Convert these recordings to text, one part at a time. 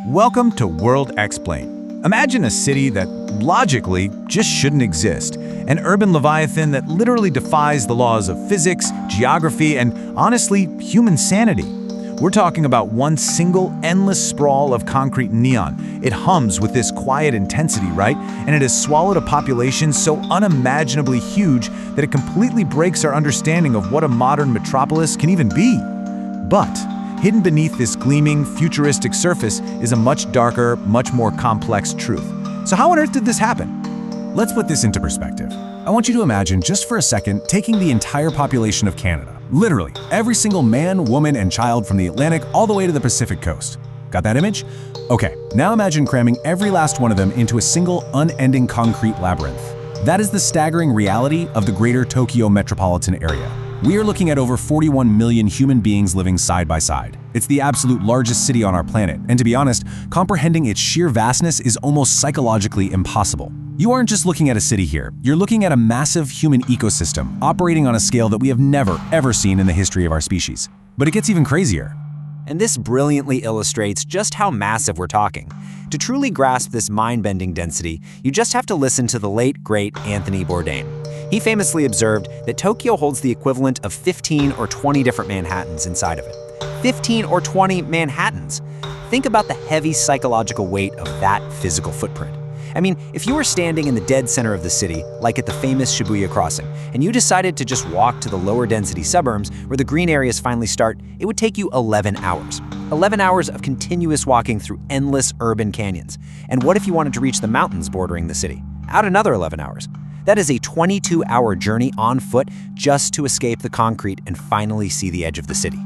Welcome to WorldXplain. Imagine a city that, logically, just shouldn't exist. An urban leviathan that literally defies the laws of physics, geography, and, honestly, human sanity. We're talking about one single, endless sprawl of concrete neon. It hums with this quiet intensity, right? And it has swallowed a population so unimaginably huge that it completely breaks our understanding of what a modern metropolis can even be. But hidden beneath this gleaming, futuristic surface is a much darker, much more complex truth. So how on earth did this happen? Let's put this into perspective. I want you to imagine, just for a second, taking the entire population of Canada. Literally, every single man, woman, and child from the Atlantic all the way to the Pacific coast. Got that image? Okay, now imagine cramming every last one of them into a single, unending concrete labyrinth. That is the staggering reality of the greater Tokyo metropolitan area. We are looking at over 41 million human beings living side by side. It's the absolute largest city on our planet, and to be honest, comprehending its sheer vastness is almost psychologically impossible. You aren't just looking at a city here, you're looking at a massive human ecosystem operating on a scale that we have never, ever seen in the history of our species. But it gets even crazier. And this brilliantly illustrates just how massive we're talking. To truly grasp this mind-bending density, you just have to listen to the late, great Anthony Bourdain. He famously observed that Tokyo holds the equivalent of 15 or 20 different Manhattans inside of it. 15 or 20 Manhattans! Think about the heavy psychological weight of that physical footprint. I mean, if you were standing in the dead center of the city, like at the famous Shibuya crossing, and you decided to just walk to the lower density suburbs where the green areas finally start, it would take you 11 hours. 11 hours of continuous walking through endless urban canyons. And what if you wanted to reach the mountains bordering the city? Add another 11 hours. That is a 22-hour journey on foot just to escape the concrete and finally see the edge of the city.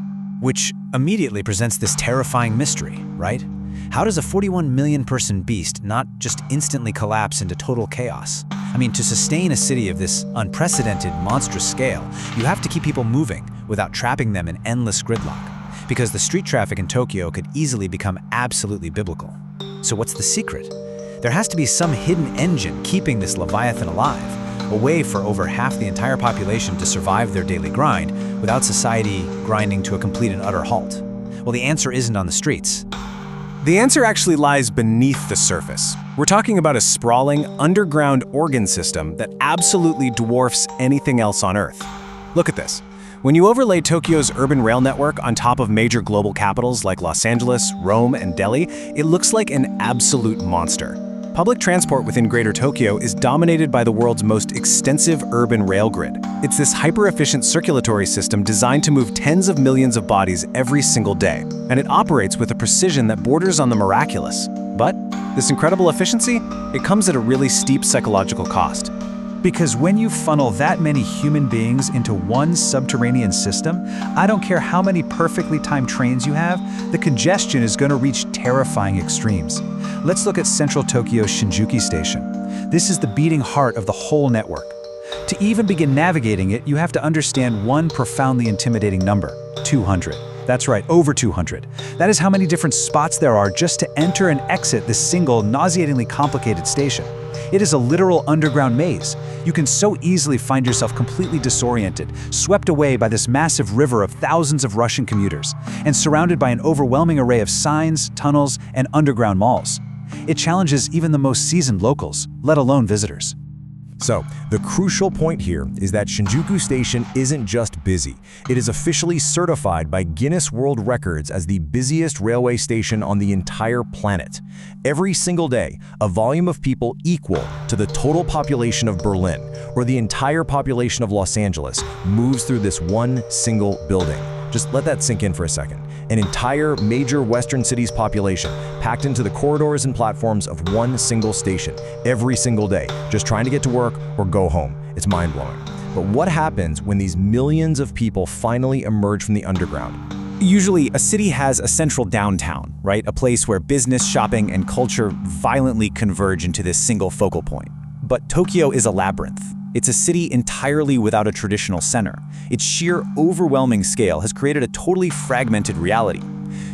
Which immediately presents this terrifying mystery, right? How does a 41 million person beast not just instantly collapse into total chaos? I mean, to sustain a city of this unprecedented, monstrous scale, you have to keep people moving without trapping them in endless gridlock, because the street traffic in Tokyo could easily become absolutely biblical. So what's the secret? There has to be some hidden engine keeping this leviathan alive, a way for over half the entire population to survive their daily grind without society grinding to a complete and utter halt. Well, the answer isn't on the streets. The answer actually lies beneath the surface. We're talking about a sprawling, underground organ system that absolutely dwarfs anything else on Earth. Look at this. When you overlay Tokyo's urban rail network on top of major global capitals like Los Angeles, Rome, and Delhi, it looks like an absolute monster. Public transport within Greater Tokyo is dominated by the world's most extensive urban rail grid. It's this hyper-efficient circulatory system designed to move tens of millions of bodies every single day, and it operates with a precision that borders on the miraculous. But this incredible efficiency, it comes at a really steep psychological cost. Because when you funnel that many human beings into one subterranean system, I don't care how many perfectly timed trains you have, the congestion is going to reach terrifying extremes. Let's look at central Tokyo's Shinjuku station. This is the beating heart of the whole network. To even begin navigating it, you have to understand one profoundly intimidating number: 200. That's right, over 200. That is how many different spots there are just to enter and exit this single, nauseatingly complicated station. It is a literal underground maze. You can so easily find yourself completely disoriented, swept away by this massive river of thousands of rushing commuters, and surrounded by an overwhelming array of signs, tunnels, and underground malls. It challenges even the most seasoned locals, let alone visitors. So, the crucial point here is that Shinjuku Station isn't just busy. It is officially certified by Guinness World Records as the busiest railway station on the entire planet. Every single day, a volume of people equal to the total population of Berlin or the entire population of Los Angeles moves through this one single building. Just let that sink in for a second. An entire major Western city's population packed into the corridors and platforms of one single station every single day, just trying to get to work or go home. It's mind-blowing. But what happens when these millions of people finally emerge from the underground? Usually, a city has a central downtown, right? A place where business, shopping, and culture violently converge into this single focal point. But Tokyo is a labyrinth. It's a city entirely without a traditional center. Its sheer, overwhelming scale has created a totally fragmented reality.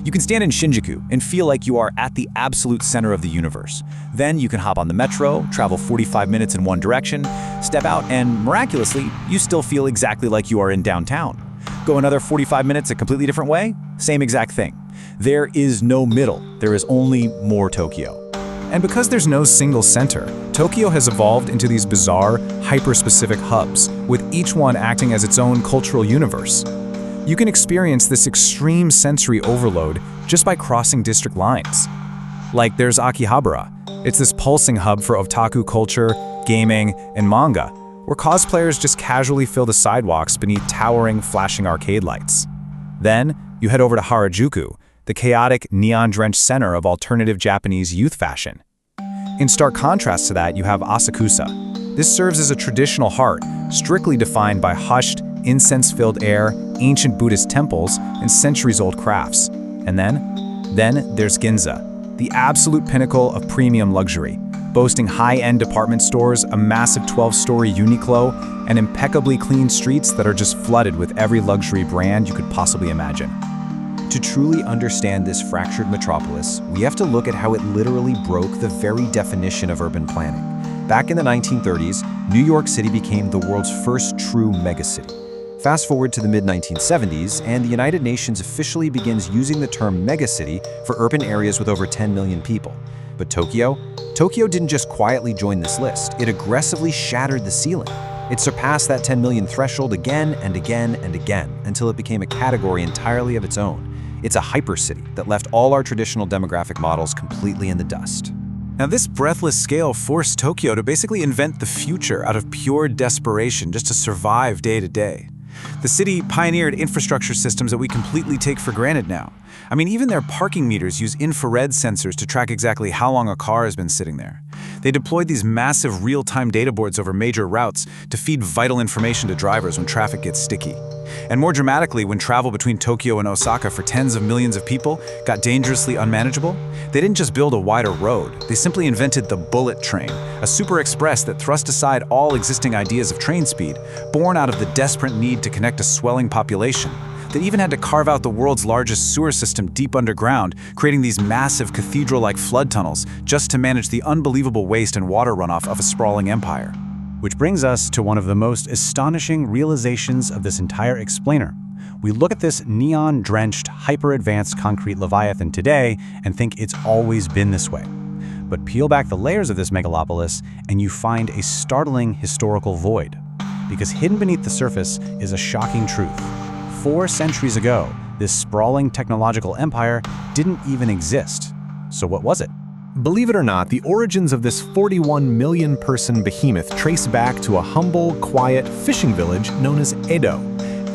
You can stand in Shinjuku and feel like you are at the absolute center of the universe. Then you can hop on the metro, travel 45 minutes in one direction, step out, and miraculously, you still feel exactly like you are in downtown. Go another 45 minutes a completely different way, same exact thing. There is no middle. There is only more Tokyo. And because there's no single center, Tokyo has evolved into these bizarre, hyper-specific hubs, with each one acting as its own cultural universe. You can experience this extreme sensory overload just by crossing district lines. Like there's Akihabara. It's this pulsing hub for otaku culture, gaming, and manga, where cosplayers just casually fill the sidewalks beneath towering, flashing arcade lights. Then, you head over to Harajuku, the chaotic, neon-drenched center of alternative Japanese youth fashion. In stark contrast to that, you have Asakusa. This serves as a traditional heart, strictly defined by hushed, incense-filled air, ancient Buddhist temples, and centuries-old crafts. And then there's Ginza, the absolute pinnacle of premium luxury, boasting high-end department stores, a massive 12-story Uniqlo, and impeccably clean streets that are just flooded with every luxury brand you could possibly imagine. To truly understand this fractured metropolis, we have to look at how it literally broke the very definition of urban planning. Back in the 1930s, New York City became the world's first true megacity. Fast forward to the mid-1970s, and the United Nations officially begins using the term megacity for urban areas with over 10 million people. But Tokyo didn't just quietly join this list, it aggressively shattered the ceiling. It surpassed that 10 million threshold again and again and again, until it became a category entirely of its own. It's a hypercity that left all our traditional demographic models completely in the dust. Now, this breathless scale forced Tokyo to basically invent the future out of pure desperation just to survive day to day. The city pioneered infrastructure systems that we completely take for granted now. I mean, even their parking meters use infrared sensors to track exactly how long a car has been sitting there. They deployed these massive real-time data boards over major routes to feed vital information to drivers when traffic gets sticky. And more dramatically, when travel between Tokyo and Osaka for tens of millions of people got dangerously unmanageable, they didn't just build a wider road, they simply invented the bullet train, a super express that thrust aside all existing ideas of train speed, born out of the desperate need to connect a swelling population. They even had to carve out the world's largest sewer system deep underground, creating these massive cathedral-like flood tunnels just to manage the unbelievable waste and water runoff of a sprawling empire. Which brings us to one of the most astonishing realizations of this entire explainer. We look at this neon-drenched, hyper-advanced concrete leviathan today and think it's always been this way. But peel back the layers of this megalopolis and you find a startling historical void. Because hidden beneath the surface is a shocking truth. 4 centuries ago, this sprawling technological empire didn't even exist. So what was it? Believe it or not, the origins of this 41 million person behemoth trace back to a humble, quiet fishing village known as Edo.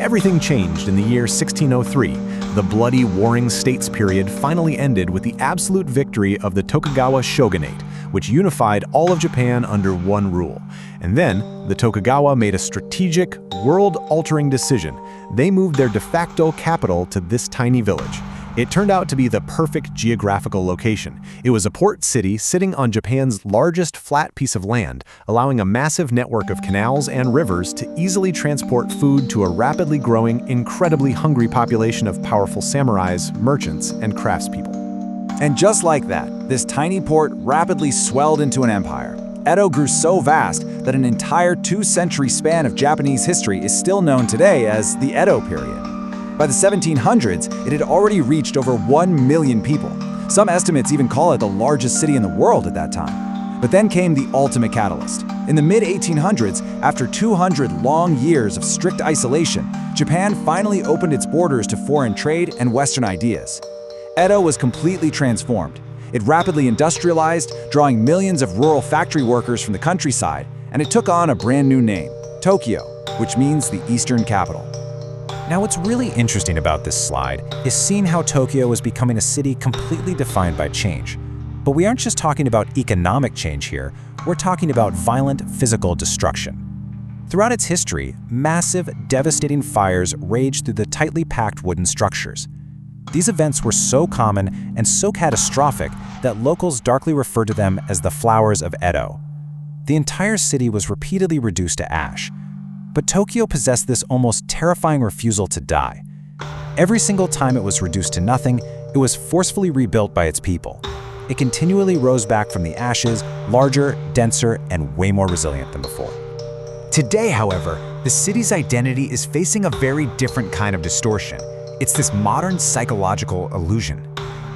Everything changed in the year 1603. The bloody Warring States period finally ended with the absolute victory of the Tokugawa shogunate, which unified all of Japan under one rule. And then, the Tokugawa made a strategic, world-altering decision. They moved their de facto capital to this tiny village. It turned out to be the perfect geographical location. It was a port city sitting on Japan's largest flat piece of land, allowing a massive network of canals and rivers to easily transport food to a rapidly growing, incredibly hungry population of powerful samurais, merchants, and craftspeople. And just like that, this tiny port rapidly swelled into an empire. Edo grew so vast that an entire 2-century span of Japanese history is still known today as the Edo period. By the 1700s, it had already reached over 1 million people. Some estimates even call it the largest city in the world at that time. But then came the ultimate catalyst. In the mid-1800s, after 200 long years of strict isolation, Japan finally opened its borders to foreign trade and Western ideas. Edo was completely transformed. It rapidly industrialized, drawing millions of rural factory workers from the countryside, and it took on a brand new name, Tokyo, which means the Eastern capital. Now, what's really interesting about this slide is seeing how Tokyo is becoming a city completely defined by change. But we aren't just talking about economic change here, we're talking about violent physical destruction. Throughout its history, massive, devastating fires raged through the tightly packed wooden structures. These events were so common and so catastrophic that locals darkly referred to them as the flowers of Edo. The entire city was repeatedly reduced to ash. But Tokyo possessed this almost terrifying refusal to die. Every single time it was reduced to nothing, it was forcefully rebuilt by its people. It continually rose back from the ashes, larger, denser, and way more resilient than before. Today, however, the city's identity is facing a very different kind of distortion. It's this modern psychological illusion.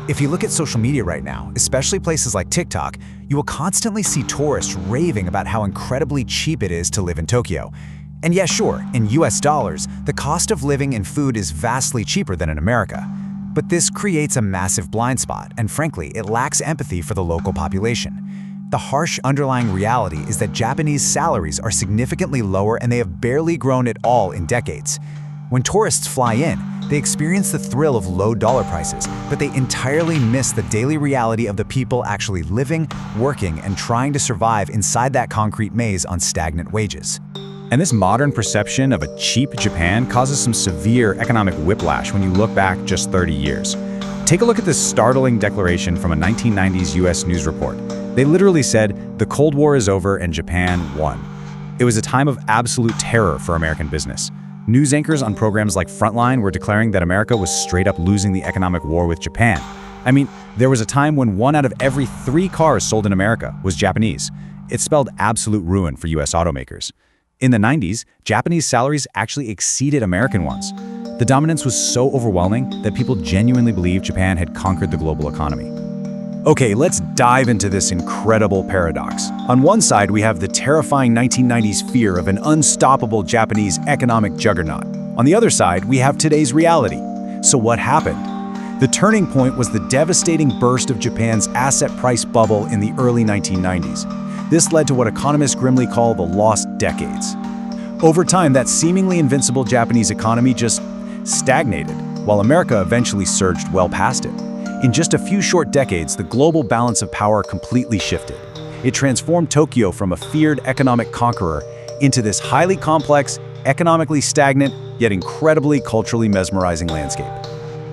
If you look at social media right now, especially places like TikTok, you will constantly see tourists raving about how incredibly cheap it is to live in Tokyo. And yeah, sure, in US dollars, the cost of living and food is vastly cheaper than in America. But this creates a massive blind spot, and frankly, it lacks empathy for the local population. The harsh underlying reality is that Japanese salaries are significantly lower and they have barely grown at all in decades. When tourists fly in, they experience the thrill of low dollar prices, but they entirely miss the daily reality of the people actually living, working, and trying to survive inside that concrete maze on stagnant wages. And this modern perception of a cheap Japan causes some severe economic whiplash when you look back just 30 years. Take a look at this startling declaration from a 1990s US news report. They literally said, "The Cold War is over and Japan won." It was a time of absolute terror for American business. News anchors on programs like Frontline were declaring that America was straight up losing the economic war with Japan. I mean, there was a time when 1 out of every 3 cars sold in America was Japanese. It spelled absolute ruin for US automakers. In the 90s, Japanese salaries actually exceeded American ones. The dominance was so overwhelming that people genuinely believed Japan had conquered the global economy. Okay, let's dive into this incredible paradox. On one side, we have the terrifying 1990s fear of an unstoppable Japanese economic juggernaut. On the other side, we have today's reality. So what happened? The turning point was the devastating burst of Japan's asset price bubble in the early 1990s. This led to what economists grimly call the lost decades. Over time, that seemingly invincible Japanese economy just stagnated, while America eventually surged well past it. In just a few short decades, the global balance of power completely shifted. It transformed Tokyo from a feared economic conqueror into this highly complex, economically stagnant, yet incredibly culturally mesmerizing landscape.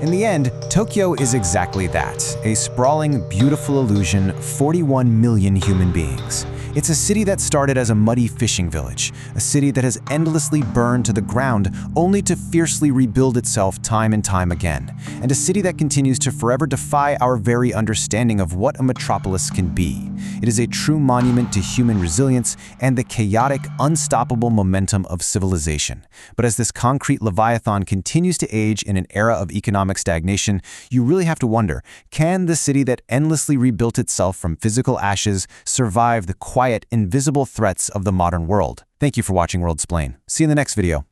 In the end, Tokyo is exactly that, a sprawling, beautiful illusion, 41 million human beings. It's a city that started as a muddy fishing village, a city that has endlessly burned to the ground only to fiercely rebuild itself time and time again, and a city that continues to forever defy our very understanding of what a metropolis can be. It is a true monument to human resilience and the chaotic, unstoppable momentum of civilization. But as this concrete leviathan continues to age in an era of economic stagnation, you really have to wonder, can the city that endlessly rebuilt itself from physical ashes survive the quiet, invisible threats of the modern world? Thank you for watching WorldXplain. See you in the next video.